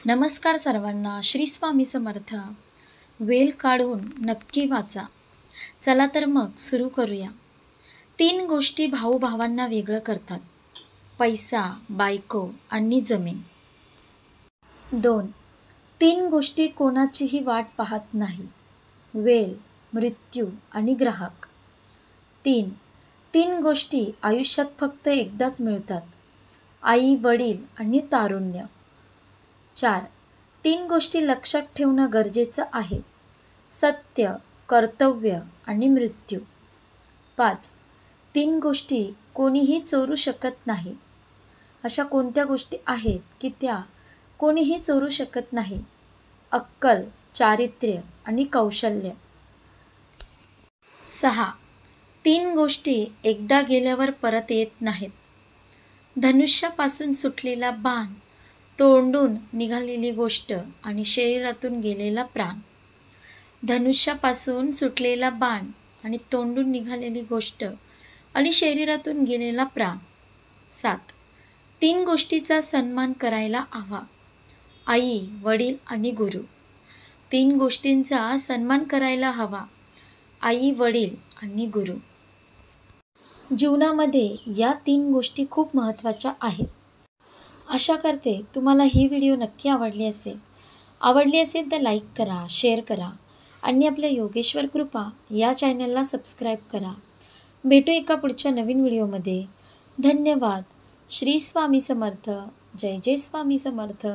नमस्कार सर्वांना. श्री स्वामी समर्थ. वेळ काढून नक्की वाचा. चला तर मग सुरू करूया. 3 गोष्टी भाऊ-भावांना वेगळं करतात. पैसा, बायको आणि जमीन. 2. 3 गोष्टी कोणाचीही वाट पाहत नाही. वेळ, मृत्यू आणि ग्राहक. 3 गोष्टी आयुष्यात फक्त एकदाच मिळतात. आई, वडील आणि तारुण्य. 4 गोष्टी लक्षात ठेवणं गरजेचं आहे. सत्य, कर्तव्य आणि मृत्यू. 5 गोष्टी कोणीही चोरू शकत नाही. अशा कोणत्या गोष्टी आहेत की त्या कोणीही चोरू शकत नाही? अक्कल, चारित्र्य आणि कौशल्य. 6 गोष्टी एकदा गेल्यावर परत येत नाहीत. धनुष्यापासून सुटलेला बाण, तोंडून निघालेली गोष्ट आणि शरीरातून गेलेला प्राण. धनुष्यापासून सुटलेला बाण आणि तोंडून निघालेली गोष्ट आणि शरीरातून गेलेला प्राण. 3 गोष्टीचा सन्मान करायला हवा. आई, वडील आणि गुरु. 3 गोष्टींचा सन्मान करायला हवा. आई, वडील आणि गुरु. जीवनामध्ये या 3 गोष्टी खूप महत्त्वाच्या आहेत. आशा करते तुम्हाला ही व्हिडिओ नक्की आवडली असेल तर लाईक करा, शेअर करा आणि आपल्या योगेश्वर कृपा या चॅनलला सबस्क्राईब करा. भेटू एका पुढच्या नवीन व्हिडिओमध्ये. धन्यवाद. श्री स्वामी समर्थ. जय जय स्वामी समर्थ.